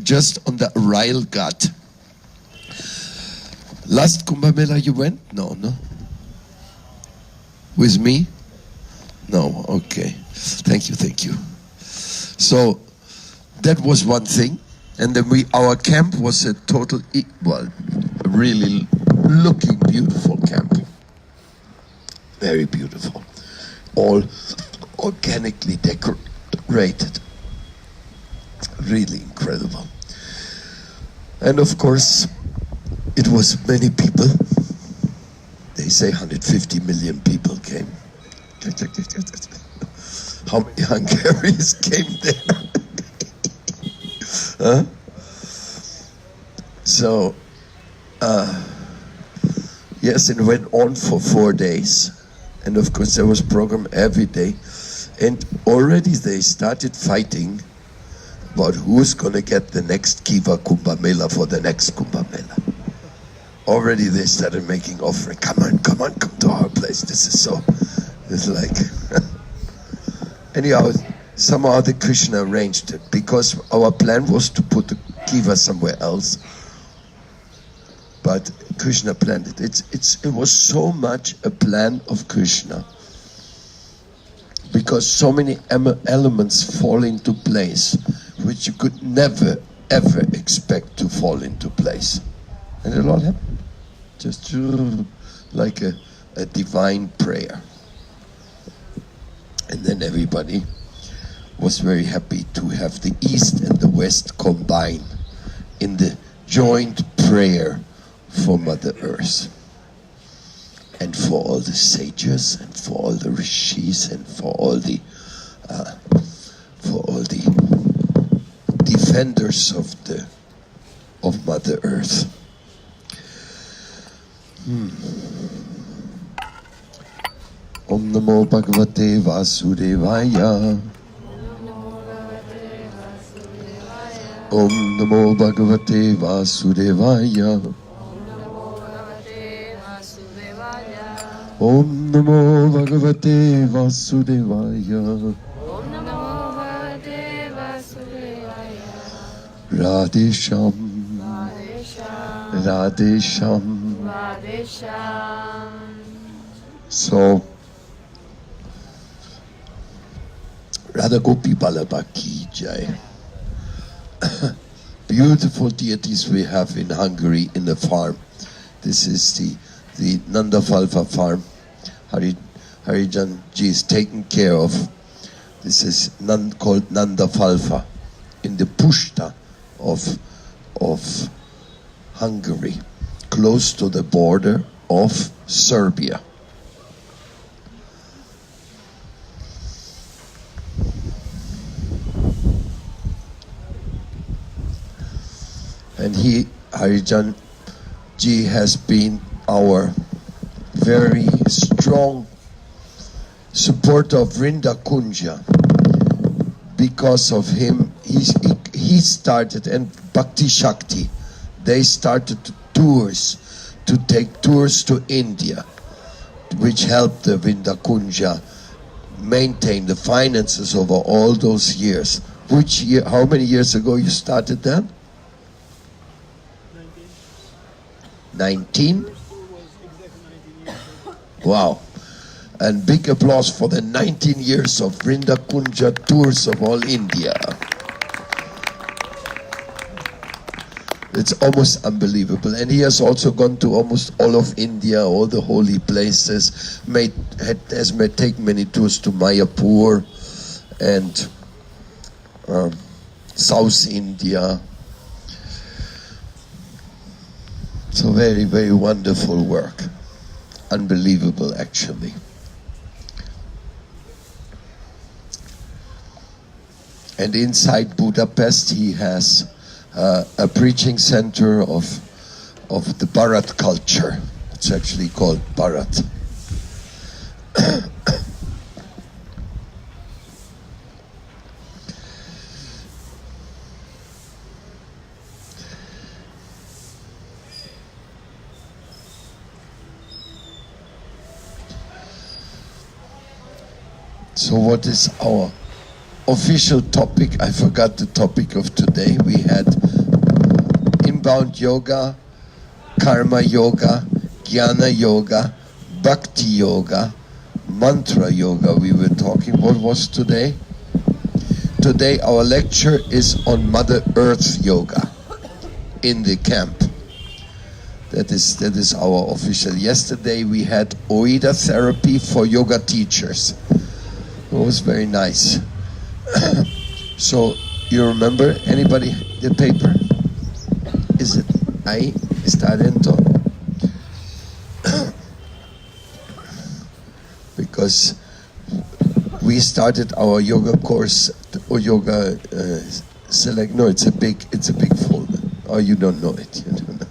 just on the Rail Ghat. Last Kumbh Mela you went? No. With me? No, okay. Thank you. So, that was one thing. And then our camp was a total, really looking beautiful camp. Very beautiful. All organically decorated. Really incredible. And of course, it was many people. They say 150 million people came. How many Hungarians came there? Huh? So, yes, it went on for 4 days. And of course there was program every day. And already they started fighting about who's going to get the next Kiva Kumbh Mela for the next Kumbh Mela. Already they started making offering. Come on, come to our place. This is so, it's like, anyhow, somehow the Krishna arranged it because our plan was to put the Kiva somewhere else. But Krishna planned it. It was so much a plan of Krishna because so many elements fall into place which you could never ever expect to fall into place. And it all happened. Just like a divine prayer. And then everybody was very happy to have the East and the West combine in the joint prayer for Mother Earth. And for all the sages and for all the rishis and for all the defenders of Mother Earth. Om Namo Bhagavate Vasudevaya. Om Namo Bhagavate Vasudevaya. Om Namo Bhagavate Vasudevaya. Om Namo Bhagavate Vasudevaya. Radhe Sham. Radhe Sham. Radhe Sham. So, Radha Gopi Ballabha Ki Jai. Beautiful deities we have in Hungary in the farm. This is the Nandafalva farm. Harijan ji is taken care of. This is called Nandafalva in the Pushta of Hungary, close to the border of Serbia. And Harijan ji has been our very strong supporter of Vrinda Kunja. Because of him, he started, and Bhakti Shakti, they started tours, to take tours to India, which helped the Vrinda Kunja maintain the finances over all those years. Which year, how many years ago you started that? 19? Wow. And big applause for the 19 years of Vrinda Kunja tours of all India. It's almost unbelievable. And he has also gone to almost all of India, all the holy places, has taken many tours to Mayapur and South India. So very, very wonderful work. Unbelievable, actually. And inside Budapest, he has a preaching center of the Bharat culture. It's actually called Bharat. So what is our official topic. I forgot the topic of today. We had inbound yoga, karma yoga, jnana yoga, bhakti yoga, mantra yoga. We were talking. What was today? Today our lecture is on Mother Earth yoga in the camp. That is our official. Yesterday we had Oida therapy for yoga teachers. It was very nice. So you remember, anybody, the paper? Is it ahí? Está adentro. Because we started our yoga course, or yoga select. No, it's a big folder. Oh, you don't know it. You don't know it.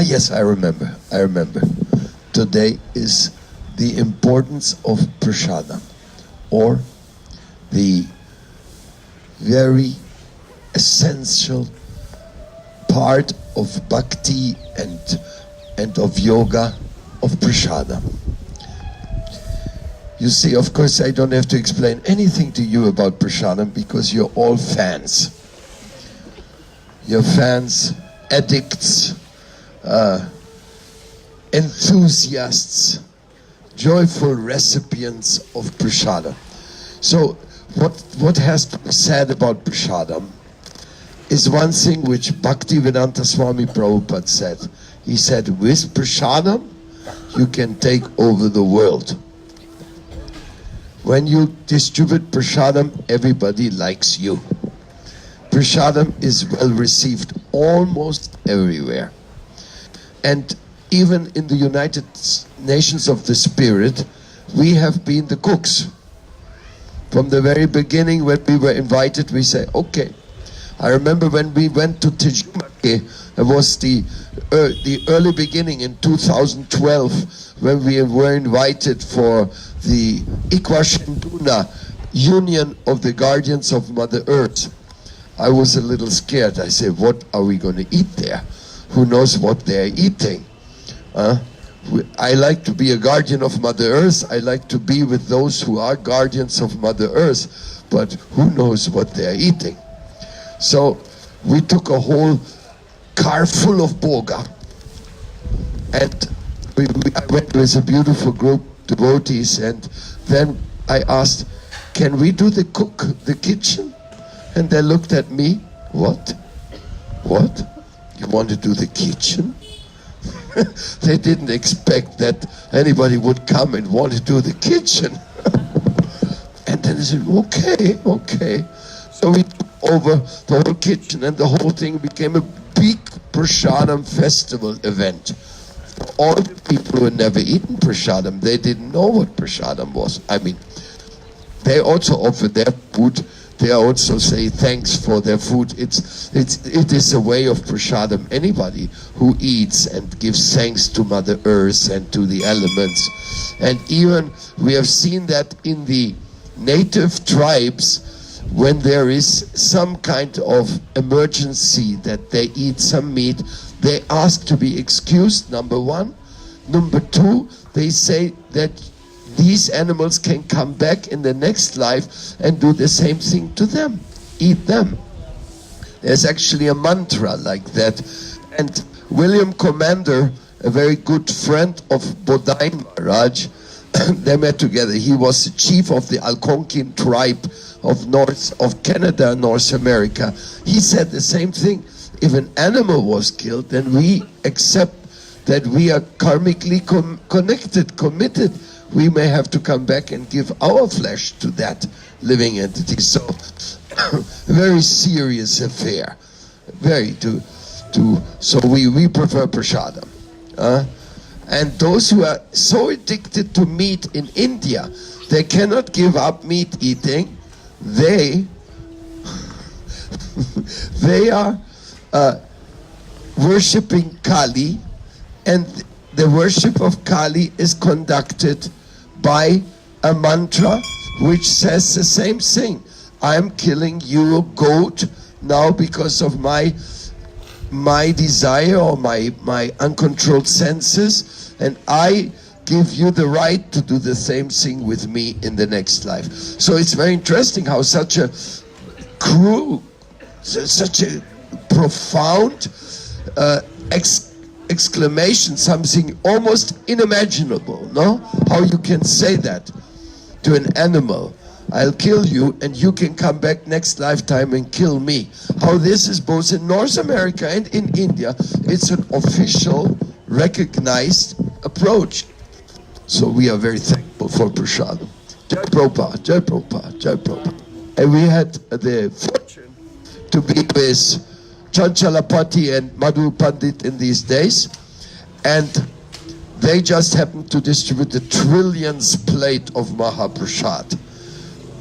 Yes, I remember. Today is the importance of Prasadam, or the very essential part of bhakti and of yoga of Prasadam. You see, of course, I don't have to explain anything to you about Prasadam because you're all fans. You're fans, addicts, enthusiasts, joyful recipients of Prasadam. So what has to be said about Prasadam is one thing which Bhaktivedanta Swami Prabhupada said. He said, with Prasadam you can take over the world. When you distribute Prasadam, everybody likes you. Prasadam is well received almost everywhere. And even in the United Nations of the Spirit, we have been the cooks. From the very beginning, when we were invited, we say, okay. I remember when we went to Tejumake, it was the early beginning in 2012, when we were invited for the Ikwashinduna Union of the Guardians of Mother Earth. I was a little scared. I said, what are we going to eat there? Who knows what they're eating? I like to be a guardian of Mother Earth. I like to be with those who are guardians of Mother Earth. But who knows what they're eating? So we took a whole car full of boga. And I went with a beautiful group of devotees. And then I asked, can we do the kitchen? And they looked at me. What? You want to do the kitchen? They didn't expect that anybody would come and want to do the kitchen. And then they said, okay. So we took over the whole kitchen, and the whole thing became a big Prasadam festival event. For all the people who had never eaten Prasadam, they didn't know what Prasadam was. I mean, they also offer their food. They also say thanks for their food. It is a way of Prasadam. Anybody who eats and gives thanks to Mother Earth and to the elements. And even we have seen that in the native tribes, when there is some kind of emergency that they eat some meat, they ask to be excused, number one. Number two, they say that these animals can come back in the next life and do the same thing to them, eat them. There's actually a mantra like that. And William Commander, a very good friend of Bodai Maharaj, they met together. He was the chief of the Algonquin tribe of Canada, North America. He said the same thing. If an animal was killed, then we accept that we are karmically committed. We may have to come back and give our flesh to that living entity. So, very serious affair. So we prefer Prasadam. And those who are so addicted to meat in India, they cannot give up meat eating. They are worshipping Kali, and the worship of Kali is conducted by a mantra which says the same thing. I'm killing you, goat, now because of my my desire or my uncontrolled senses, and I give you the right to do the same thing with me in the next life. So it's very interesting how such a such a profound exclamation, something almost unimaginable, no? How you can say that to an animal. I'll kill you and you can come back next lifetime and kill me. How this is both in North America and in India. It's an official, recognized approach. So we are very thankful for Prasadam. Jai Prabhupada, Jai Prabhupada, Jai Prabhupada. And we had the fortune to be with Chanchalapati and Madhu Pandit in these days. And they just happened to distribute the trillionth plate of Mahaprasad.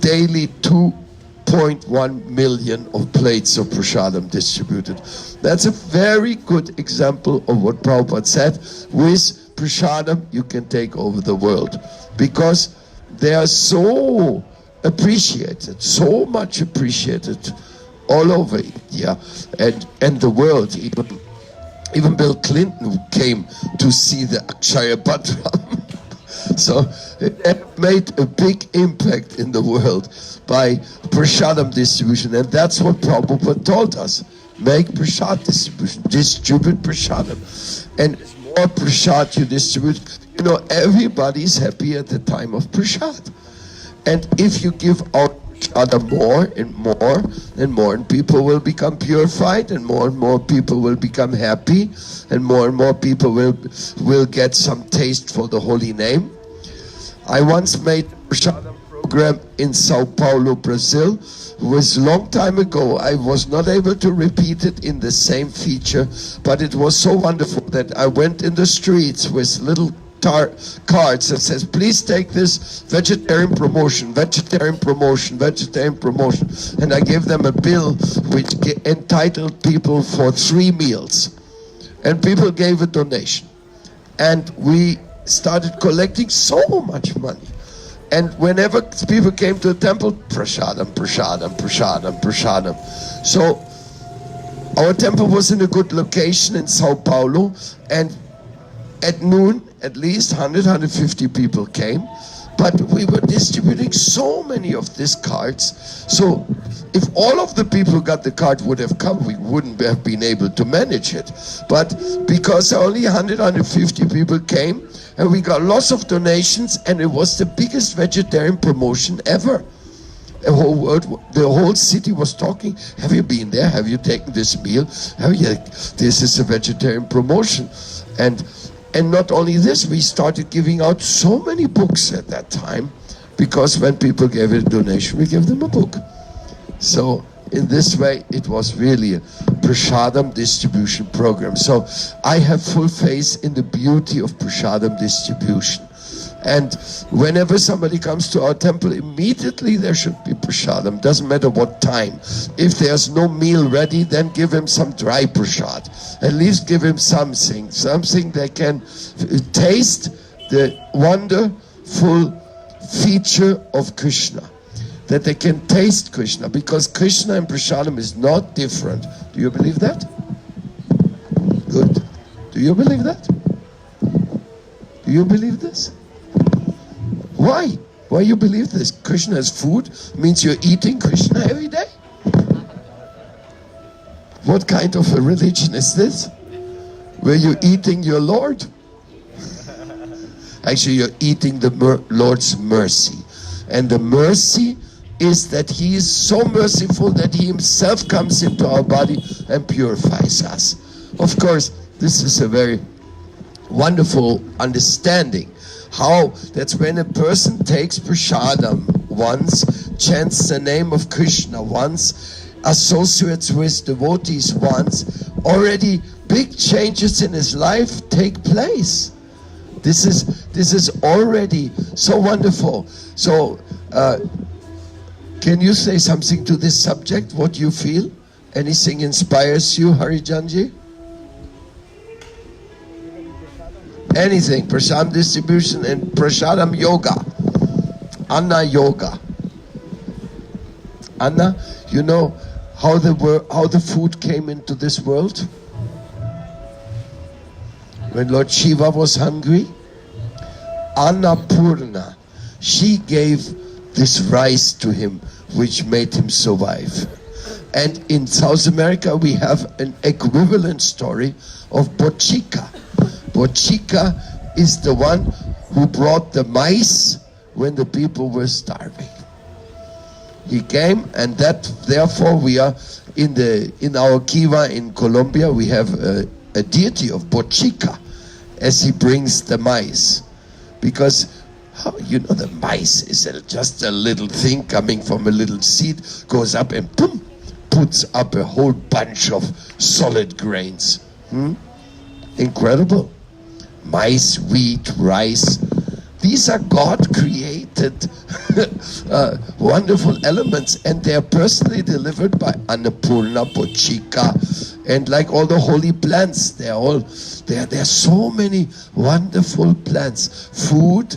Daily 2.1 million of plates of Prasadam distributed. That's a very good example of what Prabhupada said. With Prasadam you can take over the world, because they are so appreciated, so much appreciated all over India and the world. Even Bill Clinton came to see the Akshaya Patram. So it made a big impact in the world by Prasadam distribution, and that's what Prabhupada told us. Make Prasad distribution, distribute Prasadam. And the more Prasad you distribute, you know, everybody's happy at the time of Prasad. And if you give out Prasadam more and more and more, and people will become purified, and more people will become happy, and more people will get some taste for the holy name. I once made a Prasadam program in Sao Paulo, Brazil. It was a long time ago. I was not able to repeat it in the same feature, but it was so wonderful that I went in the streets with little cards that says, please take this vegetarian promotion, vegetarian promotion, vegetarian promotion. And I gave them a bill which entitled people for 3 meals. And people gave a donation. And we started collecting so much money. And whenever people came to the temple, Prasadam, Prasadam, Prasadam, Prasadam. So our temple was in a good location in Sao Paulo, and at noon at least 150 people came, but we were distributing so many of these cards. So if all of the people who got the card would have come, we wouldn't have been able to manage it. But because only 150 people came, and we got lots of donations, and it was the biggest vegetarian promotion ever. The whole world, the whole city was talking. Have you been there? Have you taken this meal? Have you? This is a vegetarian promotion. And not only this, we started giving out so many books at that time, because when people gave a donation, we gave them a book. So in this way, it was really a Prasadam distribution program. So I have full faith in the beauty of Prasadam distribution. And whenever somebody comes to our temple, immediately there should be Prasadam. Doesn't matter what time. If there's no meal ready, then give him some dry Prasad. At least give him something they can taste the wonderful feature of Krishna. That they can taste Krishna, because Krishna and Prasadam is not different. Do you believe that? Good. Do you believe that? Do you believe this? Why? Why you believe this? Krishna is food means you're eating Krishna every day? What kind of a religion is this? Where you're eating your Lord? Actually, you're eating the Lord's mercy. And the mercy is that He is so merciful that He Himself comes into our body and purifies us. Of course, this is a very wonderful understanding. How that's when a person takes Prasadam once, chants the name of Krishna once, associates with devotees once, already big changes in his life take place. This is already so wonderful. So can you say something to this subject? What you feel? Anything inspires you, Harijanji? Anything, Prasadam distribution and Prasadam yoga, Anna yoga. Anna, you know how the food came into this world? When Lord Shiva was hungry, Annapurna, she gave this rice to him, which made him survive. And in South America, we have an equivalent story of Bochica. Bochica is the one who brought the mice when the people were starving. He came, and that therefore we are in our kiva in Colombia, we have a deity of Bochica as he brings the mice. Because the mice is just a little thing coming from a little seed, goes up and boom, puts up a whole bunch of solid grains. Incredible. Mice, wheat, rice. These are God-created wonderful elements, and they are personally delivered by Annapurna, Bochica, and like all the holy plants, there are so many wonderful plants. Food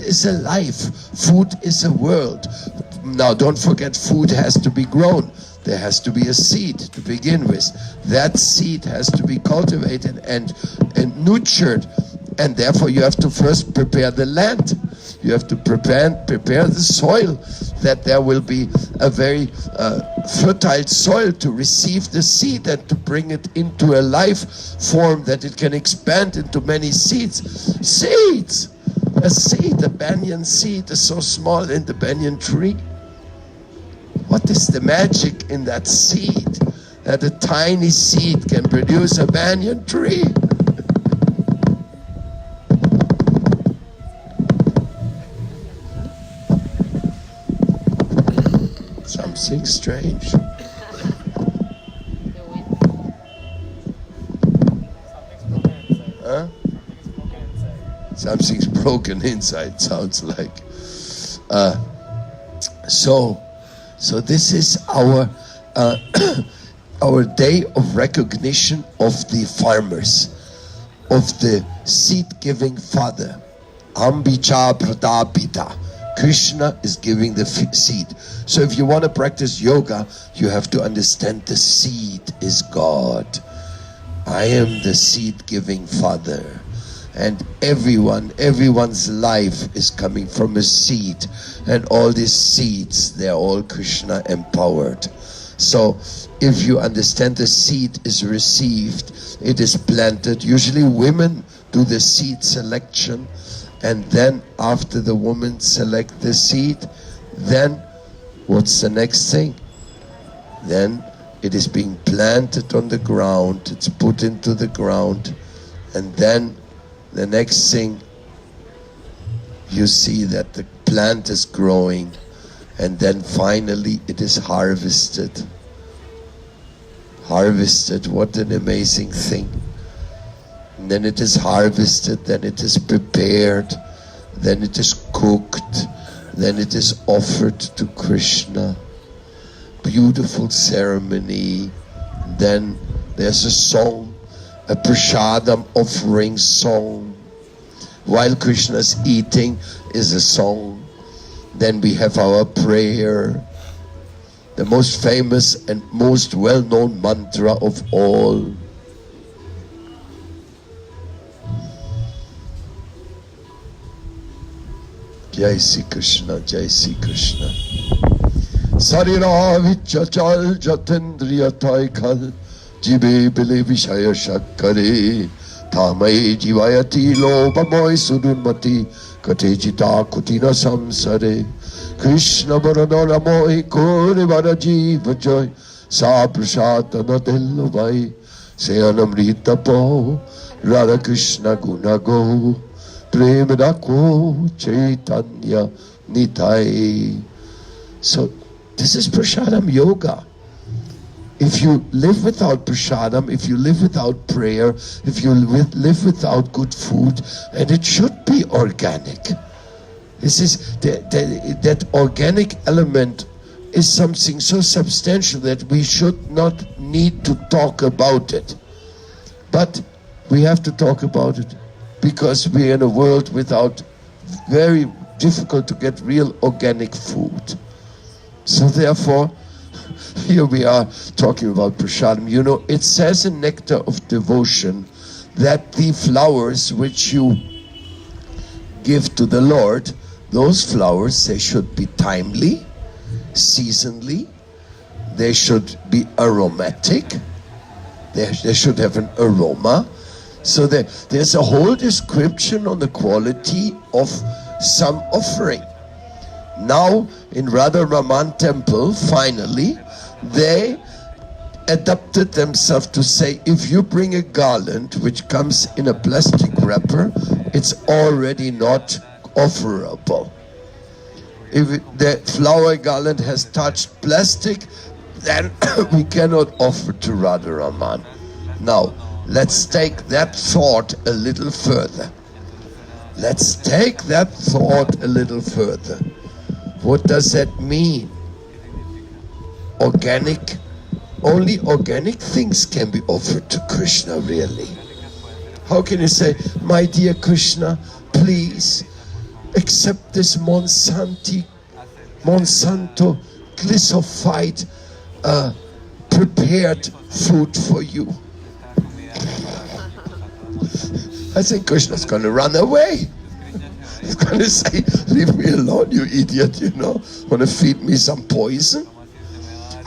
is a life. Food is a world. Now, don't forget, food has to be grown. There has to be a seed to begin with. That seed has to be cultivated and nurtured. And therefore you have to first prepare the land. You have to prepare the soil, that there will be a very fertile soil to receive the seed and to bring it into a life form that it can expand into many seeds. Seeds! A seed, a banyan seed is so small in the banyan tree. What is the magic in that seed? That a tiny seed can produce a banyan tree. Something strange. Huh? Something's broken inside, sounds like. So this is our our day of recognition of the farmers, of the seed-giving father. Ambicha pradapita. Krishna is giving the seed. So if you want to practice yoga, you have to understand the seed is God. I am the seed-giving father. And everyone's life is coming from a seed. And all these seeds, they're all Krishna empowered. So if you understand the seed is received, it is planted. Usually women do the seed selection. And then after the woman select the seed, then what's the next thing? Then it is being planted on the ground. It's put into the ground. And then the next thing, you see that the plant is growing. And then finally it is harvested. Harvested, what an amazing thing. And then it is harvested, then it is prepared, then it is cooked, then it is offered to Krishna. Beautiful ceremony. Then there's a song, a Prasadam offering song. While Krishna's eating is a song. Then we have our prayer. The most famous and most well-known mantra of all. Jai Sri Krishna, Jai Sri Krishna. Sarira vichachal jatendriya taikal jibe bile vishaya shakkare thamai jivayati lobhamoy sudunmati katejita kutina samsare Krishna varanara mohi kore vara jiva joy sa prasadana dello vai seyanamrita po Radha Krishna guna go Prem Rakho Chaitanya Nitai. So this is Prasadam Yoga. If you live without Prasadam, if you live without prayer, if you live without good food, and it should be organic. This is that organic element is something so substantial that we should not need to talk about it. But we have to talk about it. Because we're in a world without, very difficult to get real organic food. So therefore, here we are talking about Prasadam. You know, it says in Nectar of Devotion that the flowers which you give to the Lord, those flowers, they should be timely, seasonally, they should be aromatic, they should have an aroma. So there's a whole description on the quality of some offering. Now in Radha Raman temple, finally, they adapted themselves to say, if you bring a garland which comes in a plastic wrapper, it's already not offerable. If the flower garland has touched plastic, then we cannot offer to Radha Raman. Now, let's take that thought a little further. Let's take that thought a little further. What does that mean? Organic? Only organic things can be offered to Krishna, really. How can you say, my dear Krishna, please accept this Monsanto glyphosate prepared food for you? I think Krishna's going to run away. He's going to say, leave me alone, you idiot, want to feed me some poison?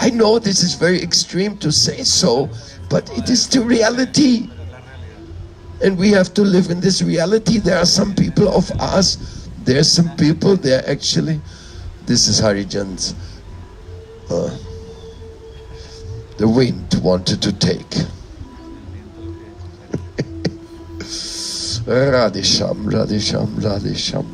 I know this is very extreme to say so, but it is the reality. And we have to live in this reality. There are some people of us, there's some people, they're actually, this is Harijan's, the wind wanted to take. Radhesham, Radhesham, Radhesham.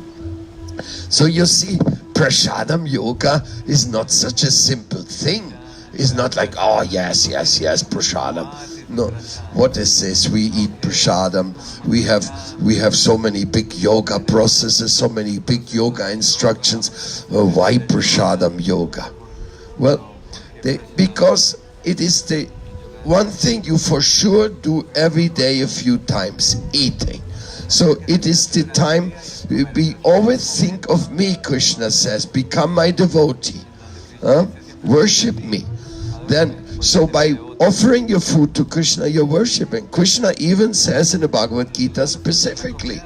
So you see, Prasadam yoga is not such a simple thing. It's not like, oh yes, Prasadam. No, what is this? We eat Prasadam. We have so many big yoga processes, so many big yoga instructions. Why Prasadam yoga? Well, because it is the one thing you for sure do every day a few times, eating. So it is the time we always think of me, Krishna says, become my devotee, worship me. Then, so by offering your food to Krishna, you're worshipping. Krishna even says in the Bhagavad Gita specifically,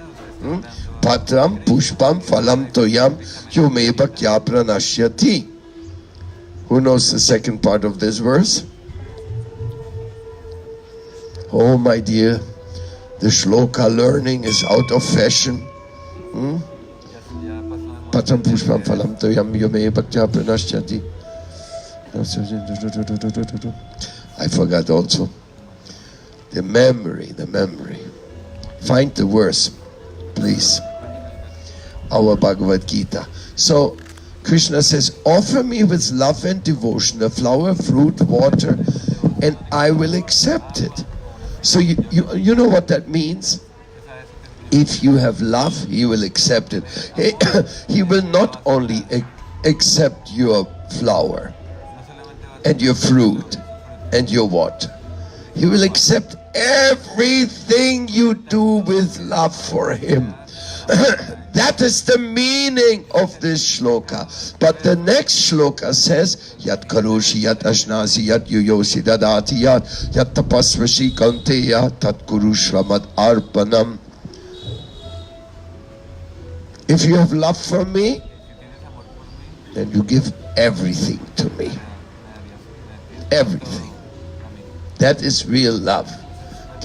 Patram pushpam phalam toyam yumeba kya pranashyati. Who knows the second part of this verse? Oh my dear, the shloka learning is out of fashion. Patram pushpam phalam toyam yumeba kya pranashyati. I forgot also. The memory. Find the verse, please. Our Bhagavad Gita. So, Krishna says, offer me with love and devotion a flower, fruit, water, and I will accept it. So you know what that means? If you have love, He will accept it. He will not only accept your flower and your fruit and your water. He will accept everything you do with love for Him. That is the meaning of this shloka. But the next shloka says, Yat karoshi, yat ashnasi, yat yuyosi dadati, yat tapasvashi kanteya, tat kuru shramad arpanam. If you have love for me, then you give everything to me. Everything. That is real love.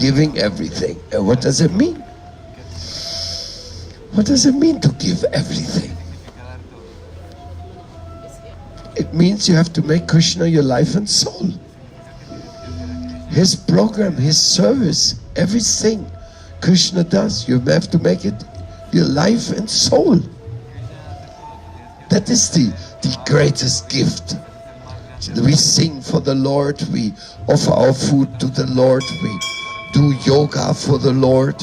Giving everything. And what does it mean? What does it mean to give everything? It means you have to make Krishna your life and soul. His program, His service, everything Krishna does, you have to make it your life and soul. That is the greatest gift. We sing for the Lord, we offer our food to the Lord, we do yoga for the Lord.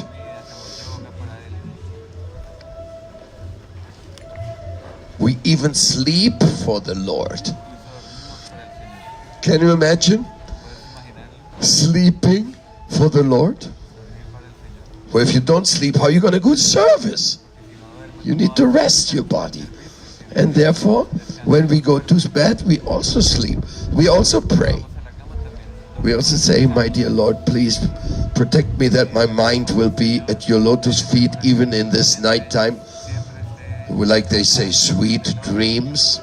We even sleep for the Lord. Can you imagine? Sleeping for the Lord? Well, if you don't sleep, how are you going to go to service? You need to rest your body. And therefore, when we go to bed, we also sleep. We also pray. We also say, my dear Lord, please protect me that my mind will be at your lotus feet even in this night time. Like they say, sweet dreams.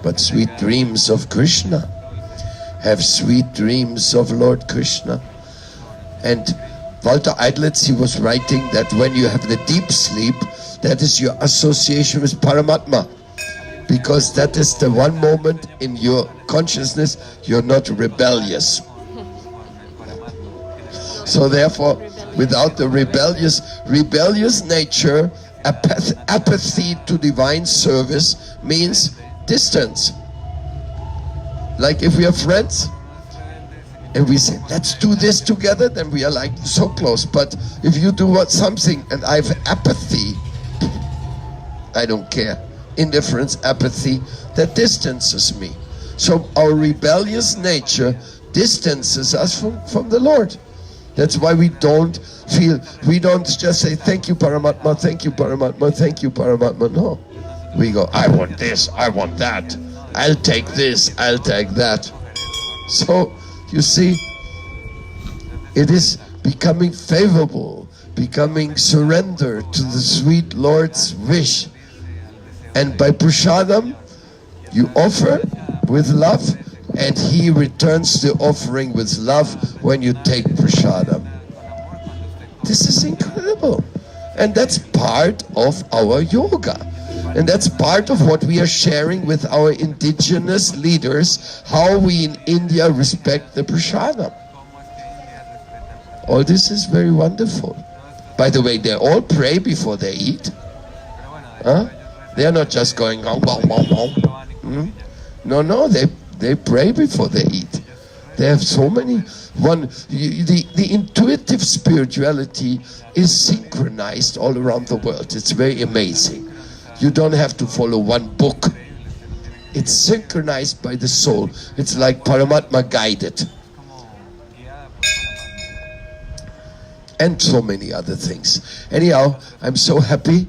But sweet dreams of Krishna. Have sweet dreams of Lord Krishna. And Walter Eidlitz, he was writing that when you have the deep sleep, that is your association with Paramatma. Because that is the one moment in your consciousness you're not rebellious. So therefore, without the rebellious nature, apathy to divine service means distance. Like if we are friends and we say, let's do this together, then we are like so close. But if you do something and I have apathy, I don't care. Indifference, apathy, that distances me. So our rebellious nature distances us from the Lord. That's why we don't just say, thank you, Paramatma, thank you, Paramatma, thank you, Paramatma. No. We go, I want this, I want that. I'll take this, I'll take that. So, you see, it is becoming favorable, becoming surrender to the sweet Lord's wish. And by Prasadam, you offer with love, and he returns the offering with love when you take Prasadam. This is incredible. And that's part of our yoga. And that's part of what we are sharing with our indigenous leaders, how we in India respect the Prasadam. All this is very wonderful. By the way, they all pray before they eat. Huh? They are not just going, No, they pray before they eat. They have so many. The intuitive spirituality is synchronized all around the world. It's very amazing. You don't have to follow one book. It's synchronized by the soul. It's like Paramatma guided. And so many other things. Anyhow, I'm so happy.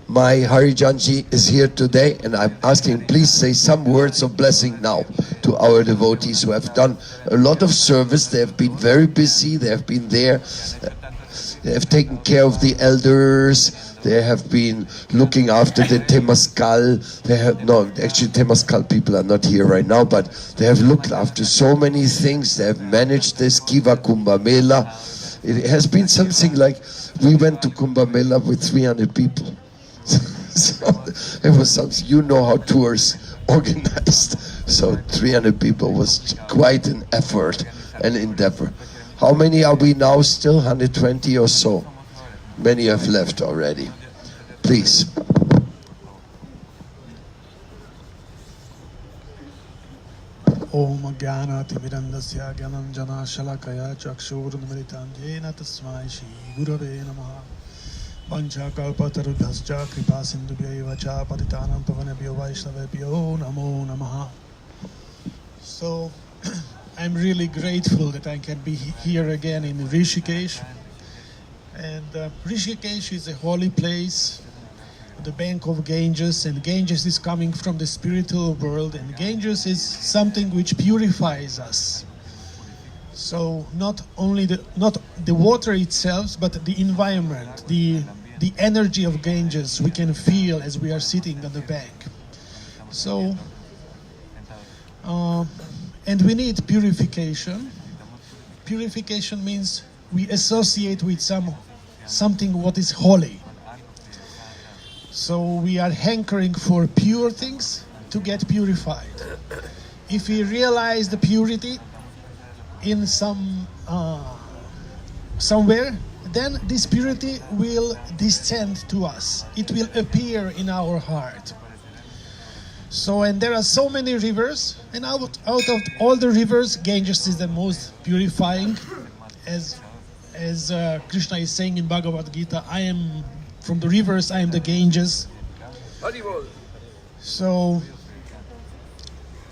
My Harijanji is here today, and I'm asking, please say some words of blessing now to our devotees who have done a lot of service. They have been very busy. They have been there. They have taken care of the elders. They have been looking after the Temaskal. Actually Temaskal people are not here right now, but they have looked after so many things. They have managed this Kiva Kumbh Mela. It has been something like, we went to Kumbh Mela with 300 people. So it was something, you know how tours organized. So 300 people was quite an effort and endeavor. How many are we now still? 120 or so. Many have left already. Please. Om Jnanati Mirandasya Gyananjana Shalakaya Chakshurunmritam Jena Tasmai Shri Gurave Namaha Pancha Kalpatarubhascha Kripa Sindhubhya Vacha Patitanam Pavanabhyo Vaishnavabhyo Namo Namaha. So, I'm really grateful that I can be here again in Rishikesh. And Rishikesh is a holy place, the bank of Ganges, and Ganges is coming from the spiritual world, and Ganges is something which purifies us. So not the water itself, but the environment, the energy of Ganges we can feel as we are sitting on the bank. So, and we need purification. Purification means we associate with something what is holy. So we are hankering for pure things to get purified. If we realize the purity in somewhere, then this purity will descend to us. It will appear in our heart. So, and there are so many rivers, and out of all the rivers, Ganges is the most purifying. As Krishna is saying in Bhagavad Gita, I am from the rivers, I am the Ganges. So,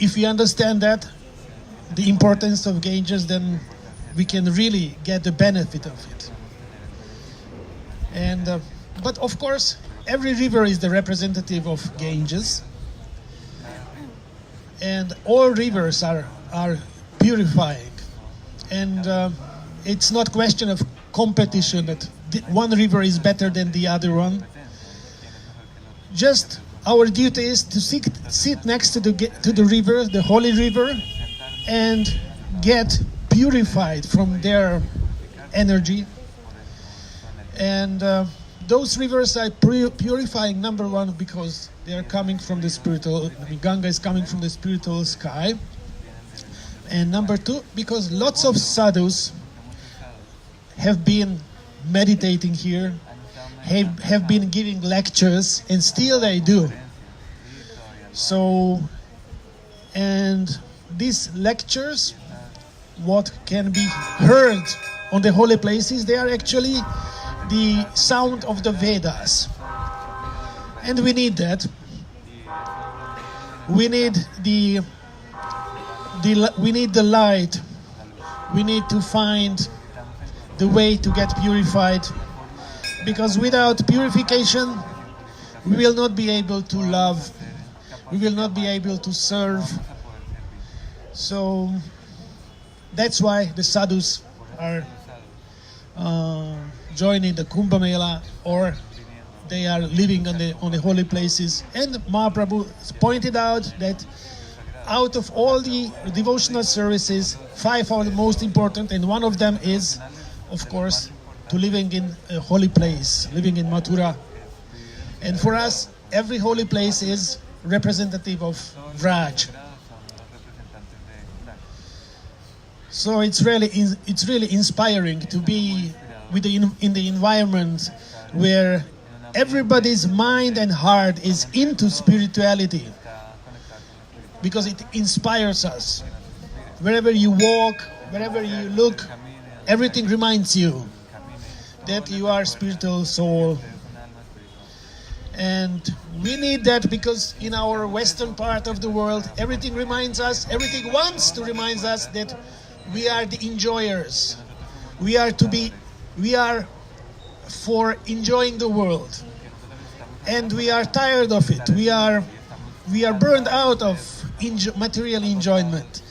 if we understand that, the importance of Ganges, then we can really get the benefit of it. And but of course, every river is the representative of Ganges, and all rivers are purifying. And it's not question of competition that one river is better than the other one. Just our duty is to sit next to the river, the holy river, and get purified from their energy. And those rivers are purifying, number one, because they are coming from the spiritual, Ganga is coming from the spiritual sky. And number two, because lots of sadhus have been meditating here, have been giving lectures, and still they do. So, and these lectures, what can be heard on the holy places, they are actually the sound of the Vedas. And we need that. We need we need the light. We need to find the way to get purified. Because without purification, we will not be able to love. We will not be able to serve. So that's why the sadhus are joining the Kumbh Mela, or they are living on the holy places. And Mahaprabhu pointed out that out of all the devotional services, 5 are the most important, and one of them is, of course, to living in a holy place, living in Mathura. And for us, every holy place is representative of Vraj. So it's really inspiring to be in the environment where everybody's mind and heart is into spirituality, because it inspires us. Wherever you walk, wherever you look, everything reminds you that you are a spiritual soul. And we need that, because in our western part of the world, everything wants to remind us that we are the enjoyers. We are for enjoying the world. And we are tired of it. We are burned out of material enjoyment.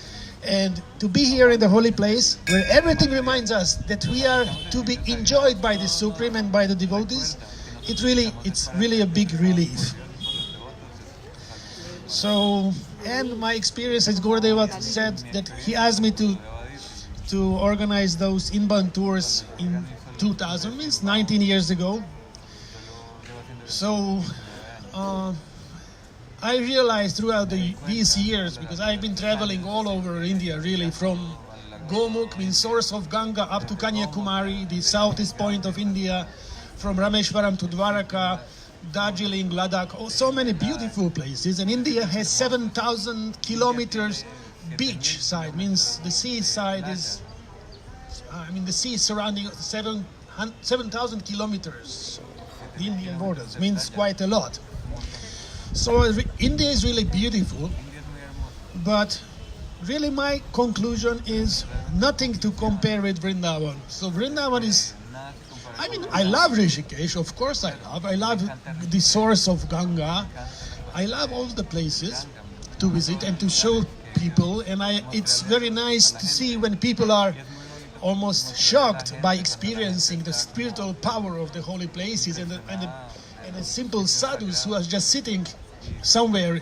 And to be here in the holy place, where everything reminds us that we are to be enjoyed by the Supreme and by the devotees, it's really a big relief. So, and my experience, as Gurudeva said, that he asked me to organize those inbound tours in 2000, means 19 years ago. So I realized throughout these years, because I've been traveling all over India, really, from Gomukh, means source of Ganga, up to Kanyakumari, the southeast point of India, from Rameshwaram to Dwaraka, Darjeeling, Ladakh, so many beautiful places. And India has 7,000 kilometers beach side, means the sea side is, the sea surrounding 7,000 kilometers. The Indian borders means quite a lot. So India is really beautiful, but really my conclusion is nothing to compare with Vrindavan. So Vrindavan is, I love Rishikesh, of course I love the source of Ganga. I love all the places to visit and to show people, and it's very nice to see when people are almost shocked by experiencing the spiritual power of the holy places, and the simple sadhus who are just sitting somewhere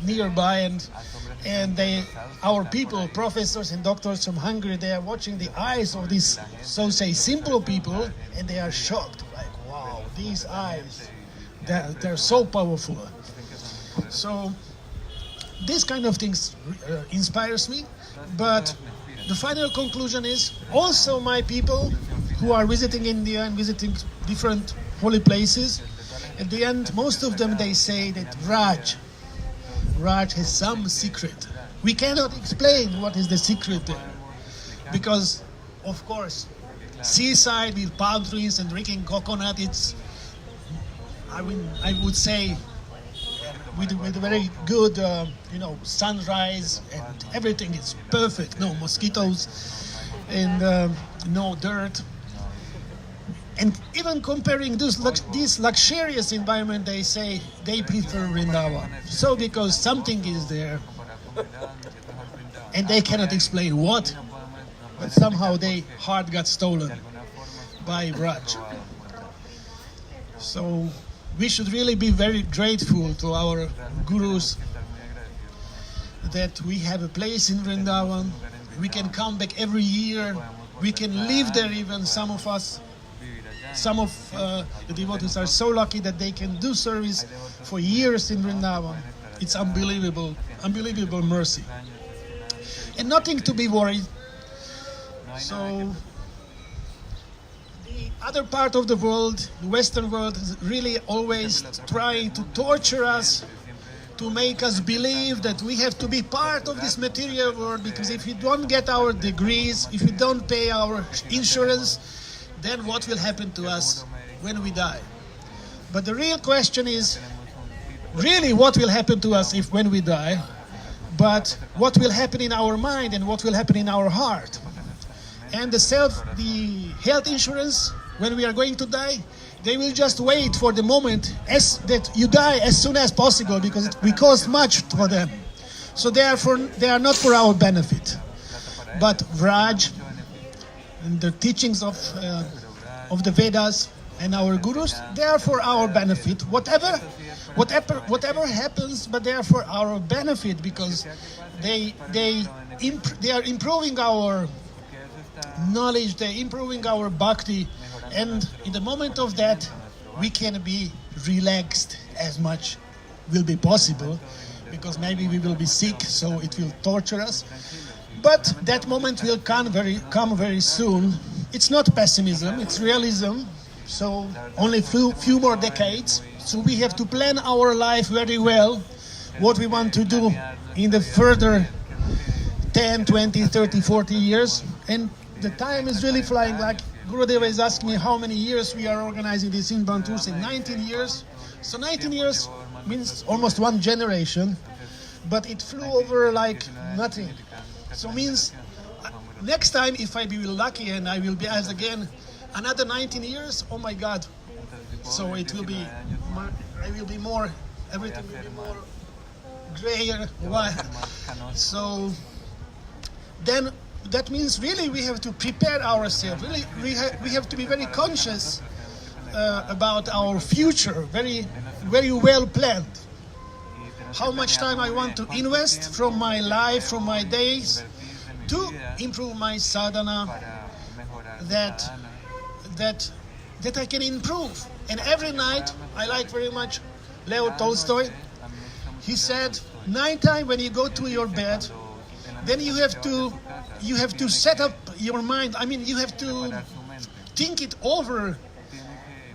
nearby, and our people, professors and doctors from Hungary, they are watching the eyes of these, so say, simple people, and they are shocked, like, wow, these eyes, they're so powerful. So this kind of things inspires me, but the final conclusion is also my people who are visiting India and visiting different holy places, at the end, most of them, they say that Raj has some secret. We cannot explain what is the secret there. Because, of course, seaside with palm trees and drinking coconut, it's, I would say, with a very good, sunrise, and everything is perfect. No mosquitoes and no dirt. And even comparing this luxurious environment, they say they prefer Vrindavan. So because something is there, and they cannot explain what, but somehow their heart got stolen by Raj. So we should really be very grateful to our gurus that we have a place in Vrindavan. We can come back every year. We can live there even, some of us. Some of the devotees are so lucky that they can do service for years in Vrindavan. It's unbelievable, unbelievable mercy. And nothing to be worried. So the other part of the world, the Western world, is really always trying to torture us, to make us believe that we have to be part of this material world, because if we don't get our degrees, if we don't pay our insurance, then what will happen to us when we die? But the real question is, really what will happen to us when we die, but what will happen in our mind and what will happen in our heart. And the health insurance, when we are going to die, they will just wait for the moment that you die as soon as possible, because we cost much for them. So therefore, they are not for our benefit. But Raj and the teachings of the Vedas and our gurus, they are for our benefit. Whatever happens, but they are for our benefit, because they are improving our knowledge, they're improving our bhakti, and in the moment of that, we can be relaxed as much will be possible, because maybe we will be sick, so it will torture us. But that moment will come very soon. It's not pessimism, it's realism. So only few more decades. So we have to plan our life very well, what we want to do in the further 10, 20, 30, 40 years. And the time is really flying. Like Gurudeva is asking me how many years we are organizing this in Bantur. Say 19 years. So 19 years means almost one generation, but it flew over like nothing. So means next time, if I be lucky and I will be asked again another 19 years, oh my God. So it will be, I will be more, everything will be more grayer. So then that means really we have to prepare ourselves. Really, we have to be very conscious about our future, very, very well planned. How much time I want to invest from my life, from my days, to improve my sadhana, that I can improve. And every night, I like very much Leo Tolstoy. He said, night time when you go to your bed, then you have to set up your mind. I mean, you have to think it over.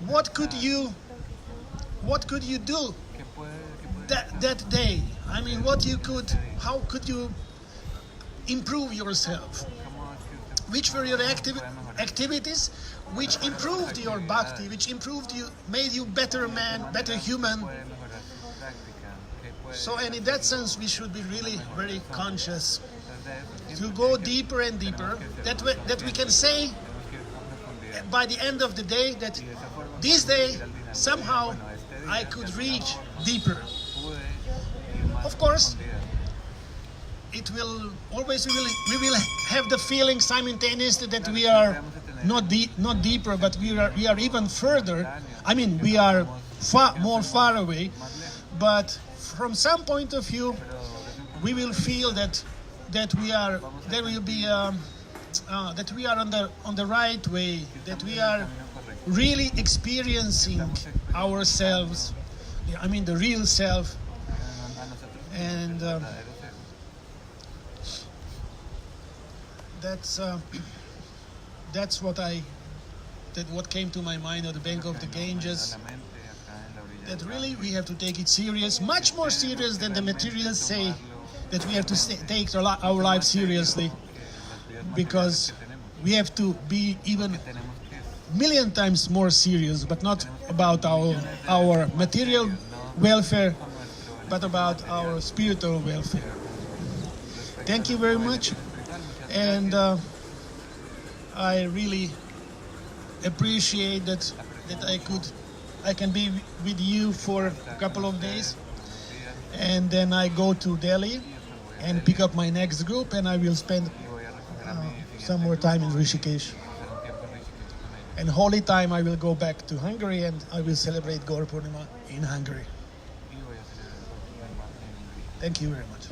What could you do that day? I mean, how could you improve yourself? Which were your activities which improved your bhakti, which improved you, made you better man, better human? So, and in that sense, we should be really very conscious to go deeper and deeper, that we can say by the end of the day that this day somehow I could reach deeper. Of course, it will always, we will have the feeling simultaneously that we are not deeper, but we are even further. I mean, we are far away, but from some point of view, we will feel that we are on the right way, that we are really experiencing ourselves. I mean, the real self, and that's what came to my mind on the bank of the Ganges. That really we have to take it serious, much more serious than the materialists say that we have to take our life seriously, because we have to be even million times more serious, but not about our material welfare, but about our spiritual welfare. Thank you very much, and I really appreciate that I can be with you for a couple of days, and then I go to Delhi and pick up my next group, and I will spend some more time in Rishikesh. And holy time I will go back to Hungary and I will celebrate Gaur Purnima in Hungary. Thank you very much.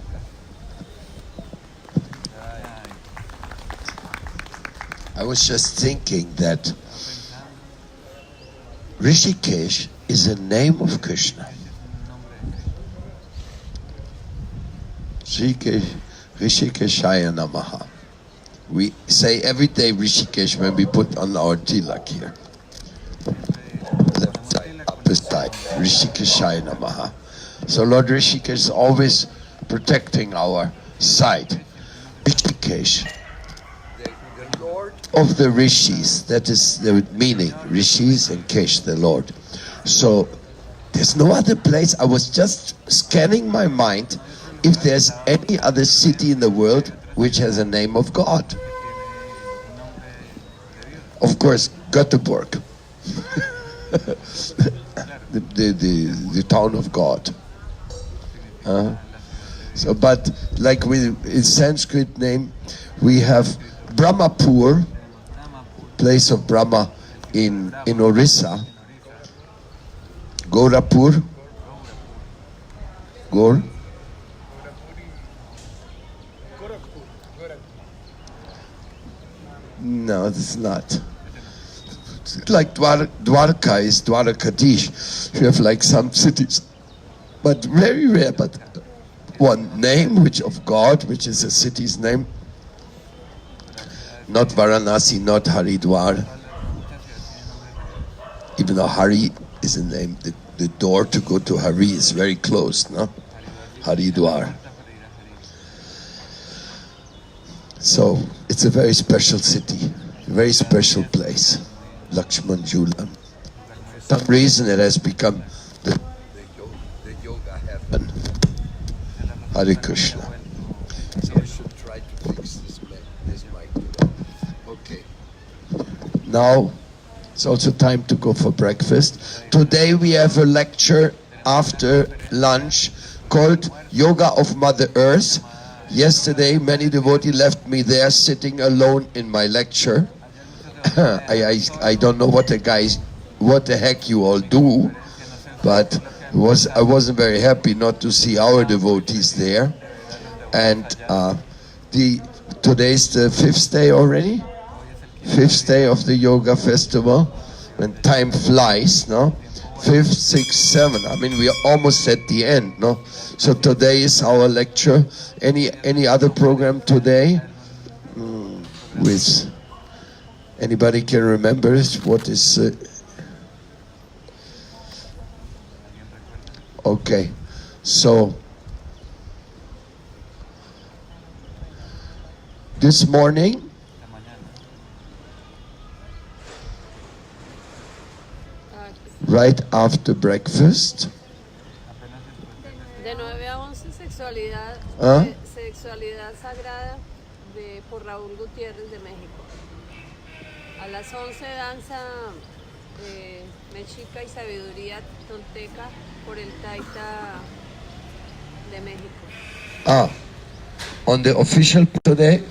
I was just thinking that Rishikesh is a name of Krishna. Rishikeshaya Namaha. We say every day Rishikesh when we put on our tilak here. Left side, upper side, Rishikeshaya Namaha. So Lord Rishikesh is always protecting our side. Rishikesh, the Lord of the Rishis, that is the meaning, Rishis and Kesh, the Lord. So there's no other place. I was just scanning my mind if there's any other city in the world which has a name of God. Of course, Göteborg, the town of God. So, but like in Sanskrit name, we have Brahmapur, place of Brahma in Orissa. Gorapur, Gor. No, it's not. It's like Dwarka is Dwarakadish. You have like some cities, but very rare. But one name, which of God, which is a city's name. Not Varanasi, not Haridwar. Even though Hari is a name, the door to go to Hari is very close, no? Haridwar. So it's a very special city, a very special place, Lakshman Jula. For some reason it has become the yoga heaven. Hare Krishna. So I should try to fix this mic. Okay. Now it's also time to go for breakfast. Today we have a lecture after lunch called Yoga of Mother Earth. Yesterday, many devotees left me there sitting alone in my lecture. I don't know what the heck you all do, but I wasn't very happy not to see our devotees there. And today's the 5th day already, 5th day of the yoga festival. When time flies, no? 5th, 6th, 7th. I mean, we are almost at the end, no? So today is our lecture. Any other program today? With anybody can remember what is? Okay, so this morning. Right after breakfast. De 9 a 11, sexualidad, sexualidad sagrada por Raúl Gutiérrez de México. A las 11 danza mexica y sabiduría tolteca por el Taita de México. On the official today.